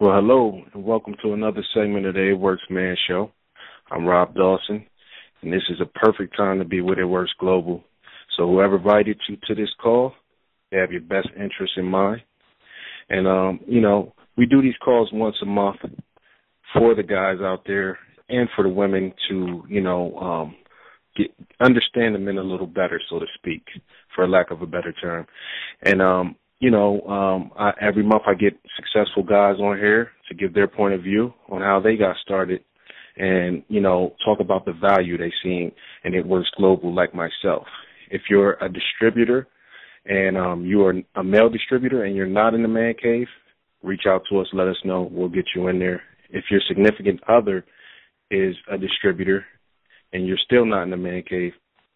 Well, hello, and welcome to another segment of the It Works Man Show. I'm Rob Dawson, and this is a perfect time to be with It Works Global. So whoever invited you to this call, they have your best interests in mind. And, we do these calls once a month for the guys out there and for the women to, understand the men a little better, so to speak, for lack of a better term. And, every month I get successful guys on here to give their point of view on how they got started and, talk about the value they see in It Works Global like myself. If you're a distributor and you are a male distributor and you're not in the man cave, reach out to us, let us know. We'll get you in there. If your significant other is a distributor and you're still not in the man cave,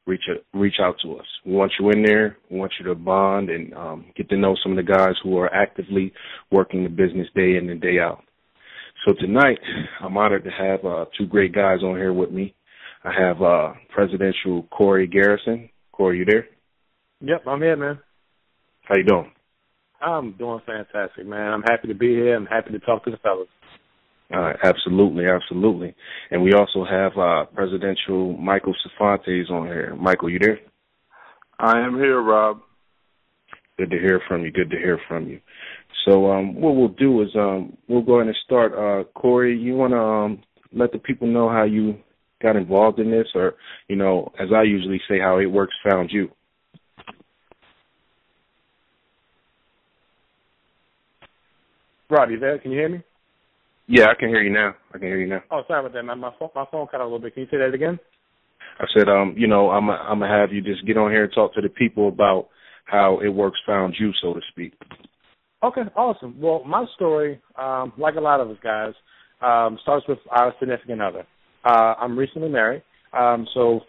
reach out to us. We want you in there. We want you to bond and get to know some of the guys who are actively working the business day in and day out. So tonight, I'm honored to have two great guys on here with me. I have Presidential Corey Garrison. Corey, you there? Yep, I'm here, man. How you doing? I'm doing fantastic, man. I'm happy to be here. I'm happy to talk to the fellas. Absolutely. And we also have Presidential Michael Cervantes on here. Michael, you there? I am here, Rob. Good to hear from you. So what we'll do is we'll go ahead and start. Corey, you want to let the people know how you got involved in this, or, as I usually say, how It Works found you? Rob, you there? Can you hear me? Yeah, I can hear you now. Oh, sorry about that, man. My phone cut out a little bit. Can you say that again? I said, I'm gonna have you just get on here and talk to the people about how It Works found you, so to speak. Okay, awesome. Well, my story, like a lot of us guys, starts with our significant other. I'm recently married, so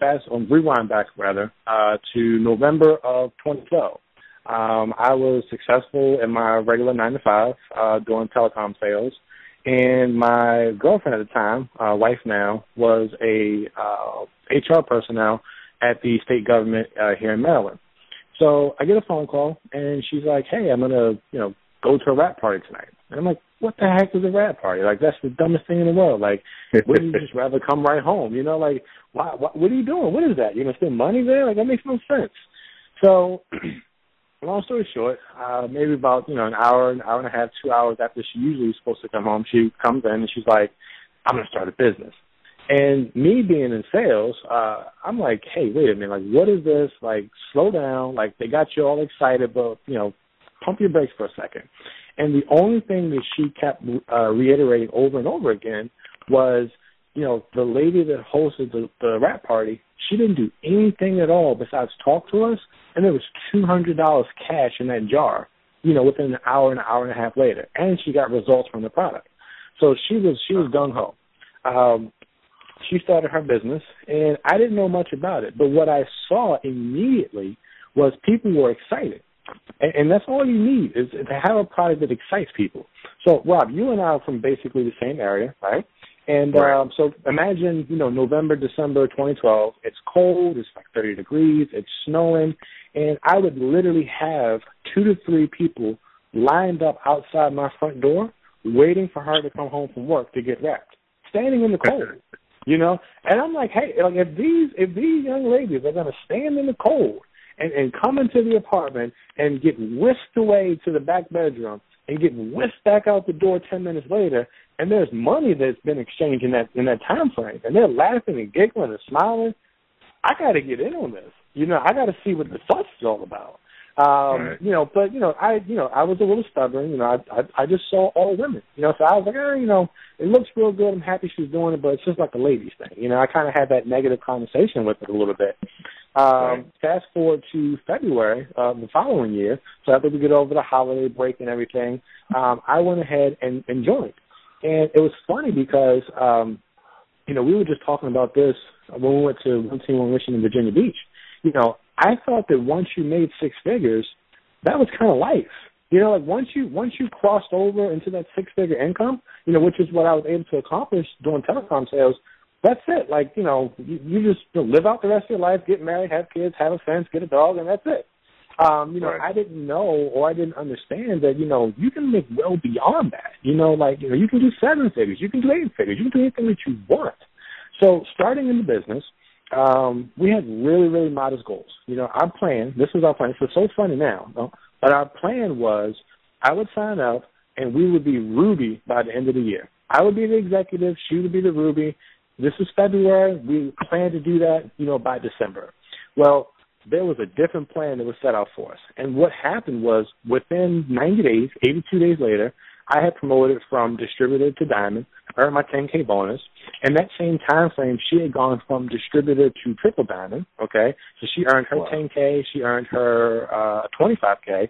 rewind back to November of 2012. I was successful in my regular 9-to-5 doing telecom sales. And my girlfriend at the time, wife now, was a HR personnel at the state government here in Maryland. So I get a phone call, and she's like, "Hey, I'm gonna, go to a rap party tonight." And I'm like, "What the heck is a rap party? Like, that's the dumbest thing in the world. Like, wouldn't you just rather come right home? Like, what are you doing? What is that? You're gonna spend money there? Like, that makes no sense." So long story short, maybe about, an hour and a half, 2 hours after she usually is supposed to come home, she comes in and she's like, "I'm going to start a business." And me being in sales, I'm like, "Hey, wait a minute, like, what is this? Like, slow down. Like, they got you all excited, but, pump your brakes for a second." And the only thing that she kept reiterating over and over again was, the lady that hosted the rap party, she didn't do anything at all besides talk to us, and there was $200 cash in that jar, within an hour and a half later, and she got results from the product. So she was gung-ho. She started her business, and I didn't know much about it, but what I saw immediately was people were excited. And that's all you need is to have a product that excites people. So, Rob, you and I are from basically the same area, right? And right. So imagine, November, December 2012. It's cold. It's like 30 degrees. It's snowing. And I would literally have 2 to 3 people lined up outside my front door waiting for her to come home from work to get wrapped, standing in the cold, And I'm like, hey, like, if these young ladies are going to stand in the cold and come into the apartment and get whisked away to the back bedroom and get whisked back out the door 10 minutes later, and there's money that's been exchanged in that time frame, and they're laughing and giggling and smiling, I got to get in on this. I got to see what the fuss is all about. Right. But I was a little stubborn. I just saw all women. So I was like, it looks real good. I'm happy she's doing it, but it's just like a ladies thing. I kind of had that negative conversation with it a little bit. Right. Fast forward to February of the following year. So after we get over the holiday break and everything, I went ahead and joined. And it was funny because, we were just talking about this when we went to One Team One Mission in Virginia Beach. I thought that once you made 6 figures, that was kind of life. Like once you crossed over into that 6-figure income, which is what I was able to accomplish doing telecom sales, that's it. Like, you just live out the rest of your life, get married, have kids, have a fence, get a dog, and that's it. Right. I didn't know or I didn't understand that, you can make well beyond that. You can do 7 figures, you can do 8 figures, you can do anything that you want. So starting in the business, we had really, really modest goals. Our plan, this was our plan, it's so funny now, but our plan was I would sign up and we would be Ruby by the end of the year. I would be the executive, she would be the Ruby. This is February. We planned to do that, by December. Well, there was a different plan that was set out for us. And what happened was within 90 days, 82 days later, I had promoted from distributor to diamond, earned my 10K bonus. And that same time frame, she had gone from distributor to triple diamond, okay? So she earned her 10K, she earned her 25K,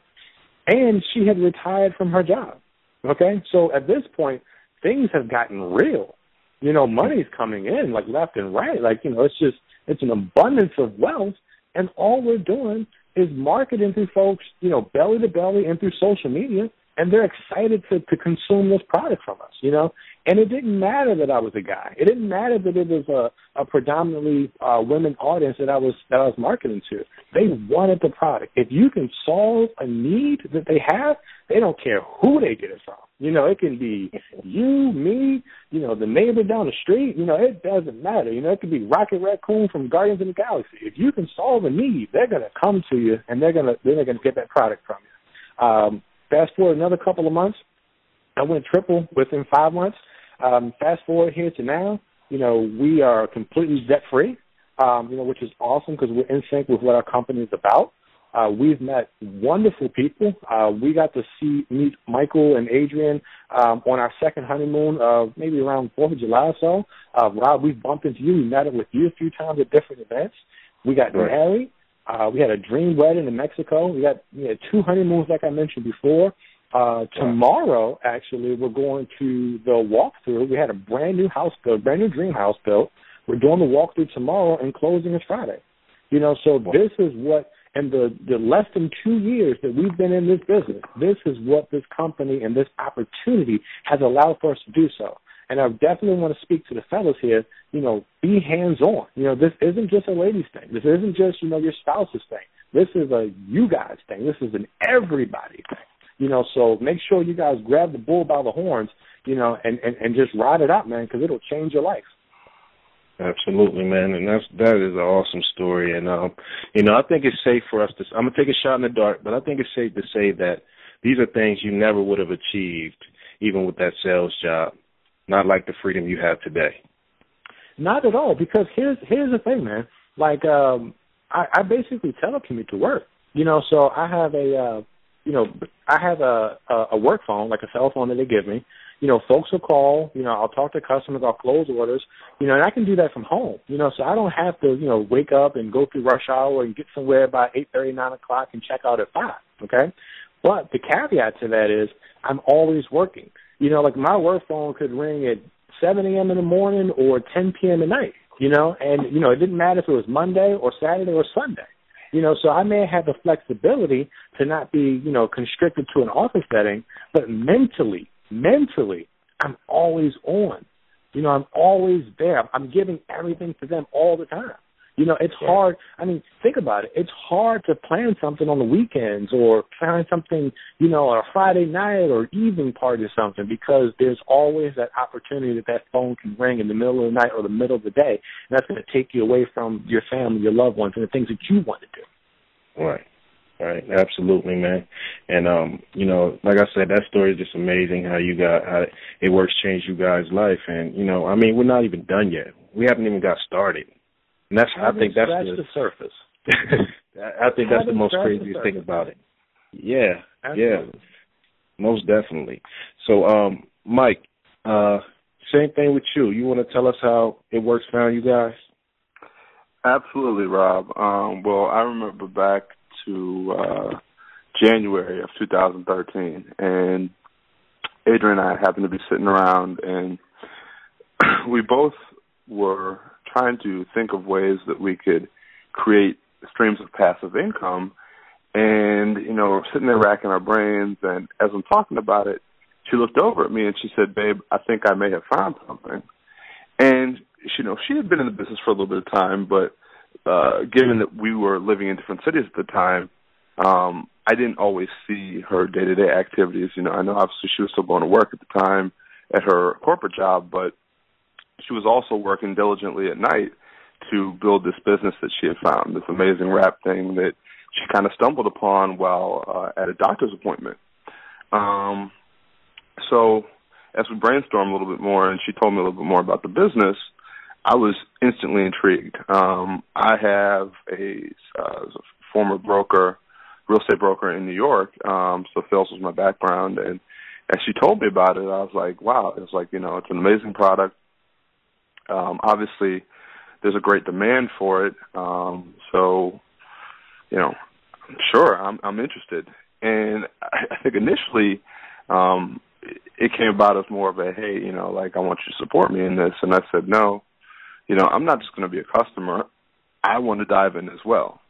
and she had retired from her job, okay? So at this point, things have gotten real. Money's coming in like left and right. It's an abundance of wealth. And all we're doing is marketing through folks, belly to belly and through social media, and they're excited to consume this product from us, And it didn't matter that I was a guy. It didn't matter that it was a predominantly women audience that I was marketing to. They wanted the product. If you can solve a need that they have, they don't care who they get it from. It can be you, me, the neighbor down the street. It doesn't matter. It could be Rocket Raccoon from Guardians of the Galaxy. If you can solve a need, they're gonna come to you and they're gonna get that product from you. Fast forward another couple of months, I went triple within 5 months. Fast forward here to now, we are completely debt free, which is awesome because we're in sync with what our company is about. We've met wonderful people. We got to meet Michael and Adrian on our second honeymoon, maybe around 4th of July or so. Rob, we've bumped into you. We met up with you a few times at different events. We got married. We had a dream wedding in Mexico. We had 2 honeymoons, like I mentioned before. Tomorrow, actually, we're going to the walkthrough. We had a brand new house built, brand new dream house built. We're doing the walkthrough tomorrow, and closing is Friday. So this is what, in the less than 2 years that we've been in this business, this is what this company and this opportunity has allowed for us to do so. And I definitely want to speak to the fellas here, be hands-on. This isn't just a ladies thing. This isn't just, your spouse's thing. This is a you guys thing. This is an everybody thing. So make sure you guys grab the bull by the horns, and just ride it out, man, because it'll change your life. Absolutely, man, and that is an awesome story. And I think it's safe for us to. I'm gonna take a shot in the dark, but I think it's safe to say that these are things you never would have achieved, even with that sales job. Not like the freedom you have today. Not at all, because here's the thing, man. I basically telecommute to work. So I have a work phone, like a cell phone that they give me. Folks will call, I'll talk to customers, I'll close orders, and I can do that from home, so I don't have to, wake up and go through rush hour and get somewhere by 8:30, 9 o'clock and check out at 5, okay? But the caveat to that is I'm always working. My work phone could ring at 7 a.m. in the morning or 10 p.m. at night, and, it didn't matter if it was Monday or Saturday or Sunday. So I may have the flexibility to not be, constricted to an office setting, but mentally, I'm always on. I'm always there. I'm giving everything to them all the time. It's hard. I mean, think about it. It's hard to plan something on the weekends or plan something, on a Friday night or evening party or something, because there's always that opportunity that phone can ring in the middle of the night or the middle of the day, and that's going to take you away from your family, your loved ones, and the things that you want to do. Right, absolutely, man. And like I said, that story is just amazing. How it works changed you guys' life, and we're not even done yet. We haven't even got started. And I think that's the surface. I think that's the most craziest thing about it. Yeah, absolutely. Yeah, most definitely. So, Mike, same thing with you. You want to tell us how it works for you guys? Absolutely, Rob. Well, I remember back to January of 2013, and Adrian and I happened to be sitting around, and we both were trying to think of ways that we could create streams of passive income, and, sitting there racking our brains, and as I'm talking about it, she looked over at me and she said, "Babe, I think I may have found something." And, she had been in the business for a little bit of time, but given that we were living in different cities at the time, I didn't always see her day-to-day activities. You know, I know obviously she was still going to work at the time at her corporate job, but she was also working diligently at night to build this business that she had found, this amazing rap thing that she kind of stumbled upon while at a doctor's appointment. So as we brainstormed a little bit more and she told me a little bit more about the business, I was instantly intrigued. I have a former broker, real estate broker in New York, so sales was my background. And as she told me about it, I was like, wow. It was like, you know, it's an amazing product. Obviously, there's a great demand for it. So, you know, sure, I'm interested. And I think initially it came about as more of a, hey, you know, like, I want you to support me in this. And I said, no, you know, I'm not just going to be a customer. I want to dive in as well.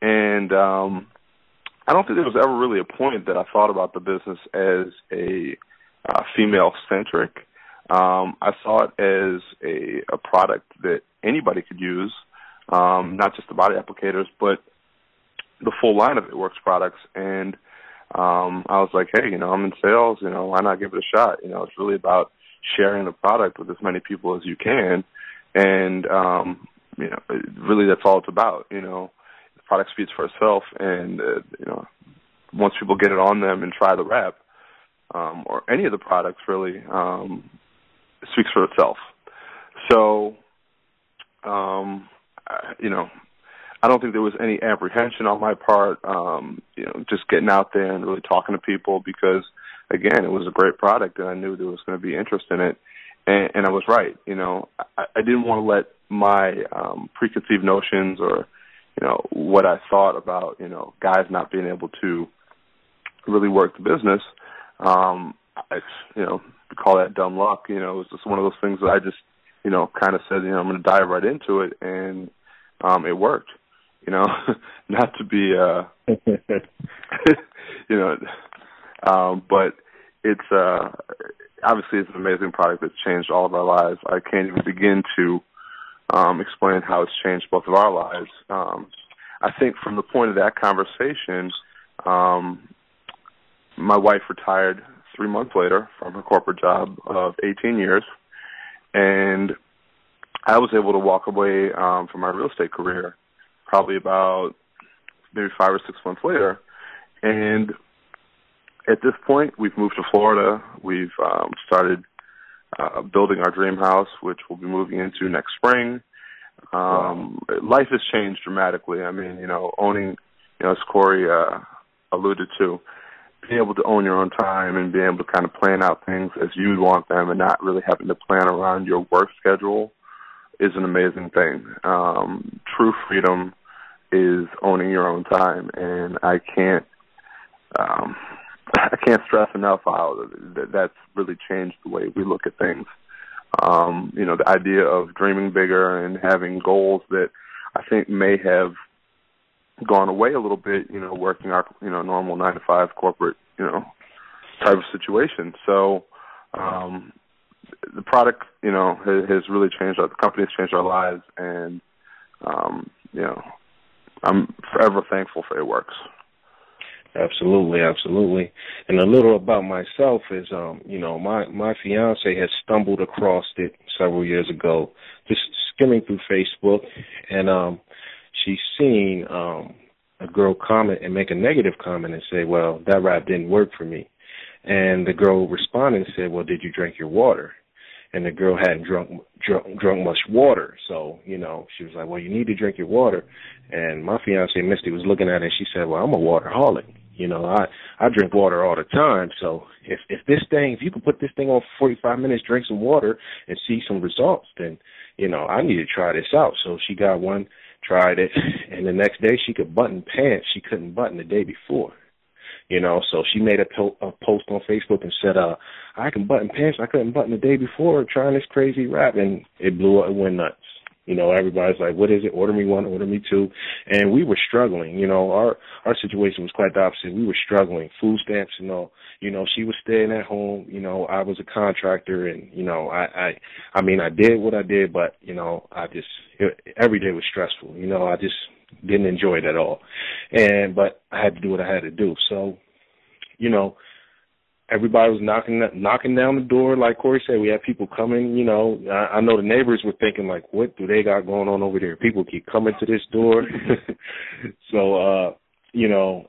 And I don't think there was ever really a point that I thought about the business as a female-centric. I saw it as a product that anybody could use, not just the body applicators, but the full line of It Works products. And I was like, hey, you know, I'm in sales, you know, why not give it a shot? You know, it's really about sharing the product with as many people as you can. And, you know, really that's all it's about. You know, the product speaks for itself. And, you know, once people get it on them and try the wrap, or any of the products really, it speaks for itself. So, you know, I don't think there was any apprehension on my part, you know, just getting out there and really talking to people because, again, it was a great product and I knew there was going to be interest in it. And I was right. You know, I didn't want to let my preconceived notions or, you know, what I thought about, you know, guys not being able to really work the business. You know, we call that dumb luck. You know, it was just one of those things that I just, you know, kind of said, you know, I'm going to dive right into it. And it worked, you know, not to be, you know, but it's, obviously it's an amazing product that's changed all of our lives. I can't even begin to explain how it's changed both of our lives. I think from the point of that conversation, my wife retired 3 months later from her corporate job of 18 years, and I was able to walk away from my real estate career probably about maybe 5 or 6 months later. And at this point, we've moved to Florida. We've started building our dream house, which we'll be moving into next spring. Life has changed dramatically. I mean, you know, owning, you know, as Corey alluded to, being able to own your own time and being able to kind of plan out things as you'd want them and not really having to plan around your work schedule is an amazing thing. True freedom is owning your own time, and I can't stress enough how that's really changed the way we look at things. You know, the idea of dreaming bigger and having goals that I think may have gone away a little bit, you know, working our, you know, normal 9-to-5 corporate, you know, type of situation. So the product, you know, has really changed. The company has changed our lives, and you know, I'm forever thankful for It Works. Absolutely, absolutely. And a little about myself is, you know, my fiance has stumbled across it several years ago, just skimming through Facebook, and she's seen a girl comment and make a negative comment and say, well, that rap didn't work for me. And the girl responded and said, well, did you drink your water? And the girl hadn't drunk much water. So, you know, she was like, well, you need to drink your water. And my fiance, Misty, was looking at it and she said, well, I'm a waterholic. You know, I drink water all the time. So if you can put this thing on for 45 minutes, drink some water and see some results, then, you know, I need to try this out. So she got one, tried it, and the next day she could button pants she couldn't button the day before. You know, so she made a post on Facebook and said, I can button pants I couldn't button the day before trying this crazy rap, and it blew up and went nuts. You know, everybody's like, what is it? Order me one, order me two. And we were struggling. You know, our situation was quite the opposite. We were struggling. Food stamps, you know, she was staying at home. You know, I was a contractor, and, you know, I mean, I did what I did, but, you know, every day was stressful. You know, I just Didn't enjoy it at all. But I had to do what I had to do. So, you know, everybody was knocking down the door. Like Corey said, we had people coming, you know. I know the neighbors were thinking, like, what do they got going on over there? People keep coming to this door. So, you know,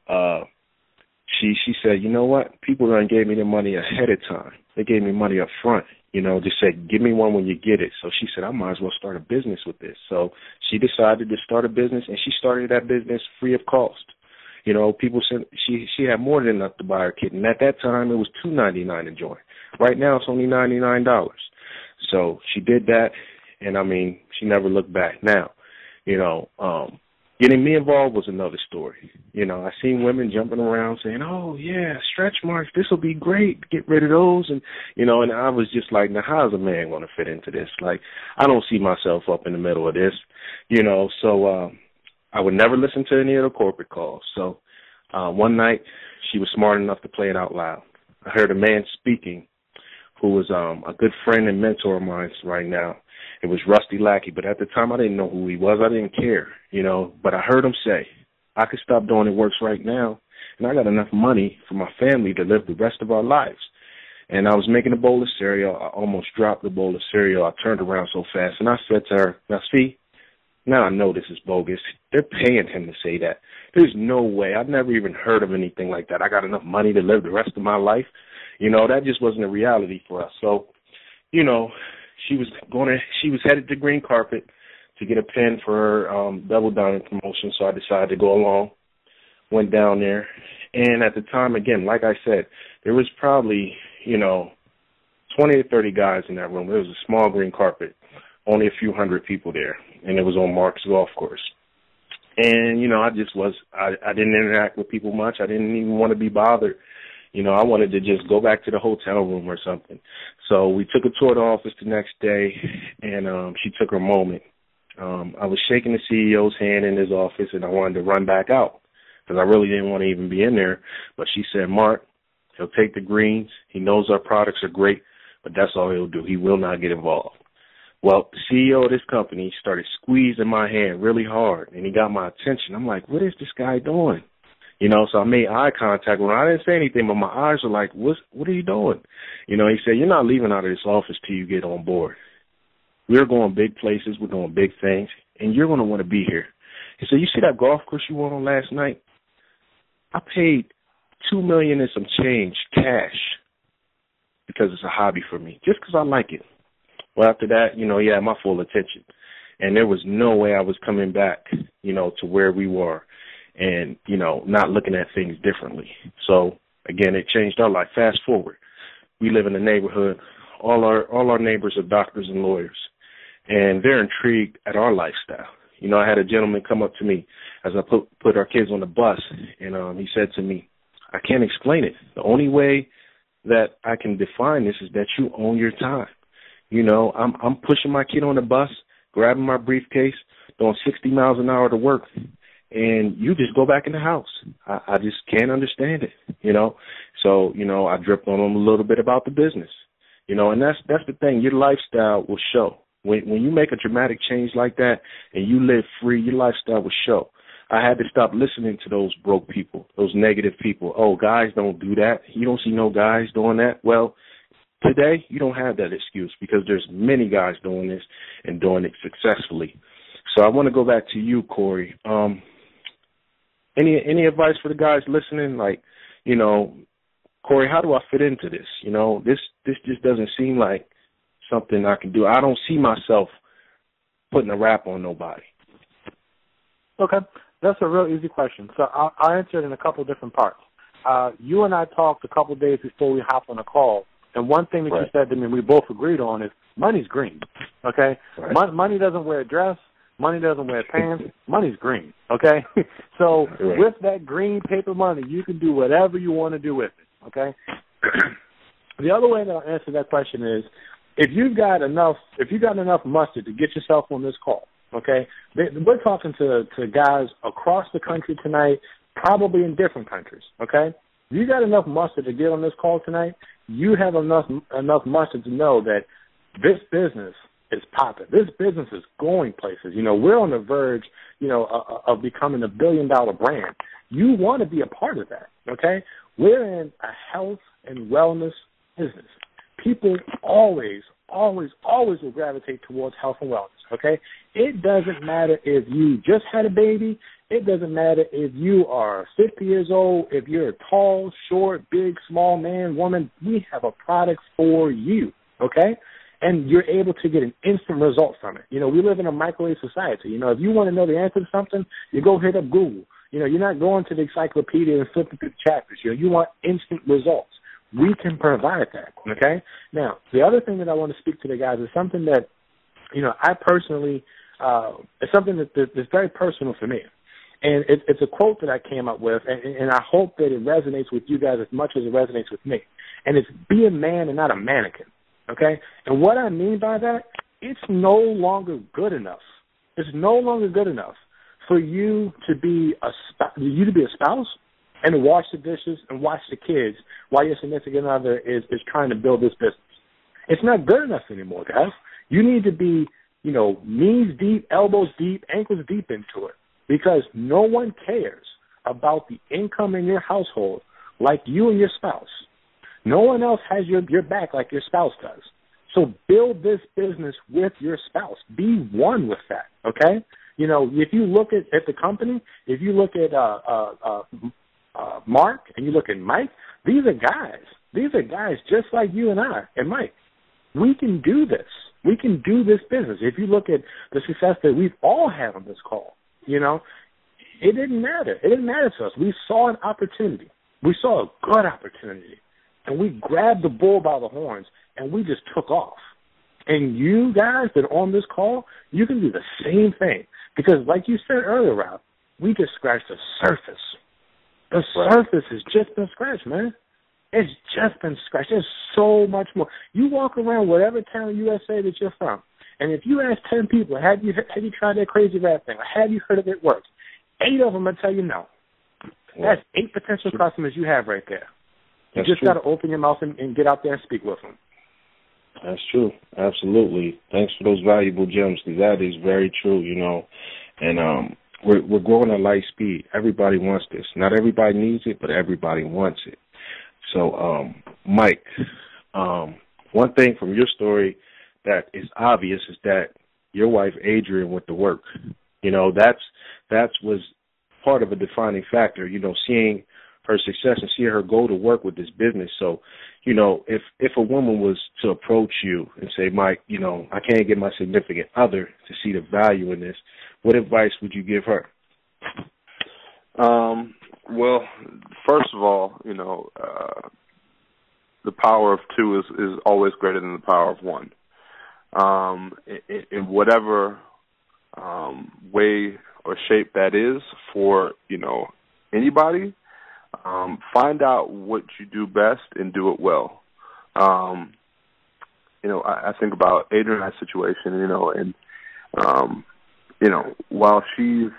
she said, you know what? People done gave me the money ahead of time. They gave me money up front. You know, just said, give me one when you get it. So she said, I might as well start a business with this. So she decided to start a business, and she started that business free of cost. You know, people said she had more than enough to buy her kit, and at that time it was $2.99 to join. Right now it's only $99. So she did that, and I mean, she never looked back. Now, you know, getting me involved was another story. You know, I seen women jumping around saying, oh, yeah, stretch marks, this will be great, get rid of those. And, you know, and I was just like, now, how is a man going to fit into this? Like, I don't see myself up in the middle of this, you know. So I would never listen to any of the corporate calls. So one night she was smart enough to play it out loud. I heard a man speaking who was a good friend and mentor of mine right now. It was Rusty Lackey, but at the time I didn't know who he was. I didn't care, you know, but I heard him say, I could stop doing it works right now, and I got enough money for my family to live the rest of our lives. And I was making a bowl of cereal. I almost dropped the bowl of cereal. I turned around so fast, and I said to her, now, see, now I know this is bogus. They're paying him to say that. There's no way. I've never even heard of anything like that. I got enough money to live the rest of my life. You know, that just wasn't a reality for us. So, you know, she was headed to Green Carpet to get a pin for her Double Diamond promotion, so I decided to go along, went down there. And at the time, again, like I said, there was probably, you know, 20 to 30 guys in that room. It was a small Green Carpet, only a few hundred people there, and it was on Mark's golf course. And, you know, I didn't interact with people much. I didn't even want to be bothered. You know, I wanted to just go back to the hotel room or something. So we took a tour of the office the next day, and she took her moment. I was shaking the CEO's hand in his office, and I wanted to run back out because I really didn't want to even be in there. But she said, Mark, he'll take the greens. He knows our products are great, but that's all he'll do. He will not get involved. Well, the CEO of this company started squeezing my hand really hard, and he got my attention. I'm like, what is this guy doing? You know, so I made eye contact with him. I didn't say anything, but my eyes were like, what are you doing? You know, he said, you're not leaving out of this office till you get on board. We're going big places. We're doing big things, and you're going to want to be here. He said, you see that golf course you went on last night? I paid $2 million and some change cash because it's a hobby for me, just because I like it. Well, after that, you know, he had my full attention, and there was no way I was coming back, you know, to where we were. And, you know, not looking at things differently. So, again, it changed our life. Fast forward. We live in a neighborhood. All our neighbors are doctors and lawyers, and they're intrigued at our lifestyle. You know, I had a gentleman come up to me as I put our kids on the bus, and he said to me, I can't explain it. The only way that I can define this is that you own your time. You know, I'm pushing my kid on the bus, grabbing my briefcase, doing 60 miles an hour to work, and you just go back in the house. I just can't understand it, you know. So, you know, I dripped on them a little bit about the business, you know, and that's the thing. Your lifestyle will show. When you make a dramatic change like that and you live free, your lifestyle will show. I had to stop listening to those broke people, those negative people. Oh, guys don't do that. You don't see no guys doing that. Well, today you don't have that excuse because there's many guys doing this and doing it successfully. So I want to go back to you, Corey. Any advice for the guys listening? Like, you know, Corey, how do I fit into this? You know, this just doesn't seem like something I can do. I don't see myself putting a rap on nobody. Okay, that's a real easy question. So I'll answer it in a couple of different parts. You and I talked a couple of days before we hopped on a call, and one thing that you said to me and we both agreed on is money's green, okay? Right. Money doesn't wear a dress. Money doesn't wear pants. Money's green, okay? So with that green paper money, you can do whatever you want to do with it, okay? The other way that I'll answer that question is if you've got enough mustard to get yourself on this call, okay? We're talking to guys across the country tonight, probably in different countries, okay? If you got enough mustard to get on this call tonight, you have enough mustard to know that this business is popping. This business is going places. You know, we're on the verge, you know, of becoming $1 billion brand. You want to be a part of that, okay? We're in a health and wellness business. People always will gravitate towards health and wellness, okay? It doesn't matter if you just had a baby. It doesn't matter if you are 50 years old, if you're a tall, short, big, small man, woman. We have a product for you, okay? And you're able to get an instant result from it. You know, we live in a microwave society. You know, if you want to know the answer to something, you go hit up Google. You know, you're not going to the encyclopedia and flipping through the chapters. You know, you want instant results. We can provide that, okay? Now, the other thing that I want to speak to the guys is something that, you know, I personally, it's something that's very personal for me. And it's a quote that I came up with, and I hope that it resonates with you guys as much as it resonates with me. And it's be a man and not a mannequin, okay? And what I mean by that, it's no longer good enough. It's no longer good enough for you to be a spouse and to wash the dishes and watch the kids while your significant other is trying to build this business. It's not good enough anymore, guys. You need to be, you know, knees deep, elbows deep, ankles deep into it, because no one cares about the income in your household like you and your spouse. No one else has your back like your spouse does. So build this business with your spouse. Be one with that, okay? You know, if you look at the company, if you look at Mark and you look at Mike, these are guys. These are guys just like you and I and Mike. We can do this. We can do this business. If you look at the success that we've all had on this call, you know, it didn't matter. It didn't matter to us. We saw an opportunity. We saw a good opportunity. And we grabbed the bull by the horns, and we just took off. And you guys that are on this call, you can do the same thing. Because like you said earlier, Rob, we just scratched the surface. The surface has just been scratched, man. It's just been scratched. There's so much more. You walk around whatever town in USA that you're from, and if you ask 10 people, have you tried that crazy rap thing? Or have you heard of it works? 8 of them will tell you no. That's 8 potential customers you have right there. You just got to open your mouth and get out there and speak with them. That's true. Absolutely. Thanks for those valuable gems, because that is very true, you know. And we're growing at light speed. Everybody wants this. Not everybody needs it, but everybody wants it. So, Mike, one thing from your story that is obvious is that your wife, Adrian, went to work. You know, that was part of a defining factor, you know, seeing her success and seeing her go to work with this business. So, you know, if a woman was to approach you and say, Mike, you know, I can't get my significant other to see the value in this, what advice would you give her? Well, first of all, you know, the power of 2 is always greater than the power of 1. In whatever way or shape that is for, you know, anybody, find out what you do best and do it well. You know, I think about Adrian and I's situation, you know, and, you know, while she's,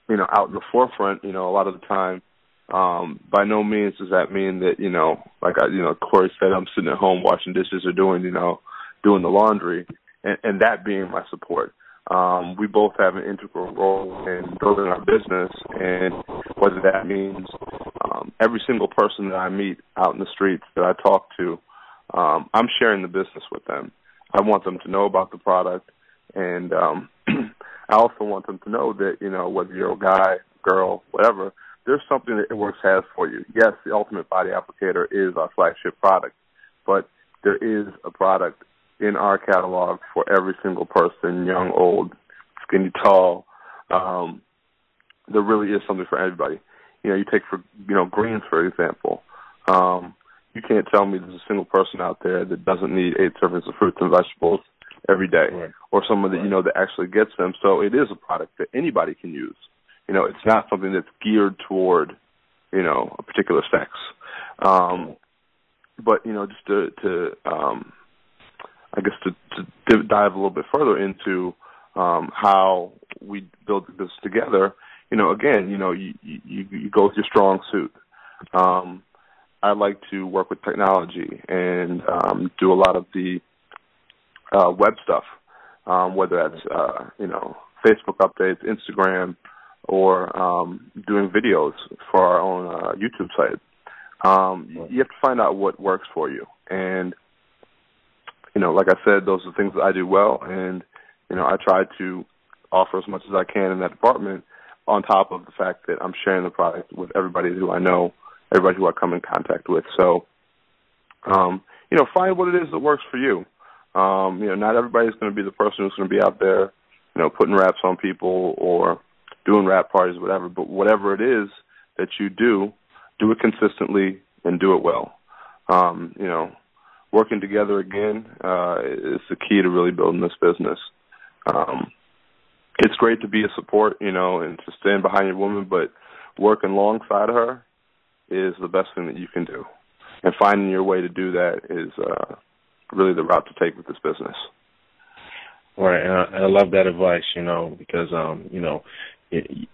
you know, out in the forefront, you know, a lot of the time, by no means does that mean that, you know, like Corey said, I'm sitting at home washing dishes or doing the laundry, and that being my support. We both have an integral role in building our business, and whether that means every single person that I meet out in the streets that I talk to, I'm sharing the business with them. I want them to know about the product, and I also want them to know that, you know, whether you're a guy, girl, whatever, there's something that It Works has for you. Yes, the Ultimate Body Applicator is our flagship product, but there is a product in our catalog for every single person, young, old, skinny, tall. There really is something for everybody. You know, you take greens, for example. You can't tell me there's a single person out there that doesn't need 8 servings of fruits and vegetables every day, right, or someone that, you know, that actually gets them. So it is a product that anybody can use. You know, it's not something that's geared toward, you know, a particular sex. But, you know, just to dive a little bit further into how we build this together, you know, again, you know, you go with your strong suit. I like to work with technology and do a lot of the web stuff. whether that's Facebook updates, Instagram, or doing videos for our own YouTube site. You have to find out what works for you. And, like I said, those are things that I do well, and, I try to offer as much as I can in that department, on top of the fact that I'm sharing the product with everybody who I know, everybody who I come in contact with. So, find what it is that works for you. Not everybody's going to be the person who's going to be out there, putting raps on people or doing rap parties, whatever. But whatever it is that you do it consistently and do it well. Working together again is the key to really building this business. It's great to be a support, and to stand behind your woman, but working alongside her is the best thing that you can do. And finding your way to do that is really the route to take with this business. Right, and I love that advice, because,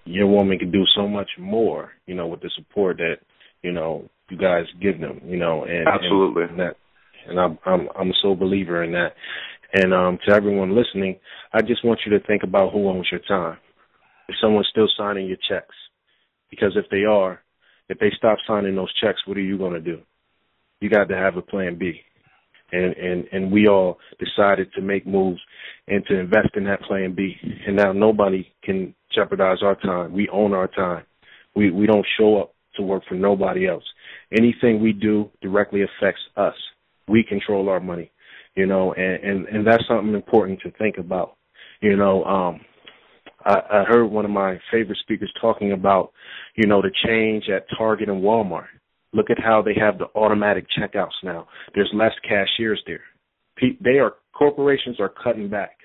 your woman can do so much more, with the support that, you guys give them, and absolutely. And I'm a sole believer in that. And to everyone listening, I just want you to think about who owns your time. If someone's still signing your checks, because if they stop signing those checks, what are you going to do? You got to have a plan B. And we all decided to make moves and to invest in that plan B. And now nobody can jeopardize our time. We own our time. We don't show up to work for nobody else. Anything we do directly affects us. We control our money, and that's something important to think about. I heard one of my favorite speakers talking about, the change at Target and Walmart. Look at how they have the automatic checkouts now. There's less cashiers there. Corporations are cutting back.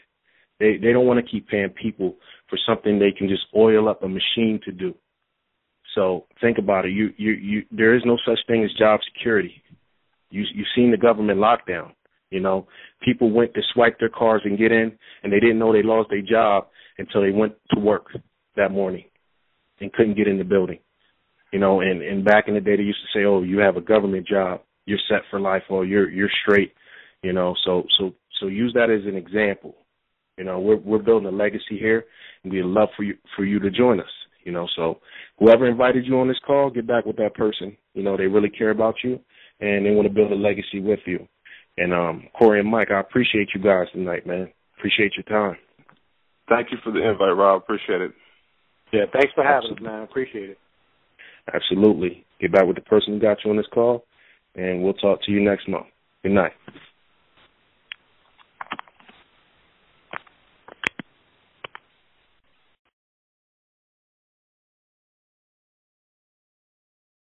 They don't want to keep paying people for something they can just oil up a machine to do. So think about it. There is no such thing as job security. You've seen the government lockdown. People went to swipe their cards and get in, and they didn't know they lost their job until they went to work that morning and couldn't get in the building. And back in the day, they used to say, "Oh, you have a government job, you're set for life, or you're straight." So use that as an example. We're building a legacy here, and we'd love for you to join us. So whoever invited you on this call, get back with that person. They really care about you, and they want to build a legacy with you. And Corey and Mike, I appreciate you guys tonight, man. Appreciate your time. Thank you for the invite, Rob. Appreciate it. Yeah, thanks for having us, man. Appreciate it. Absolutely. Get back with the person who got you on this call, and we'll talk to you next month. Good night.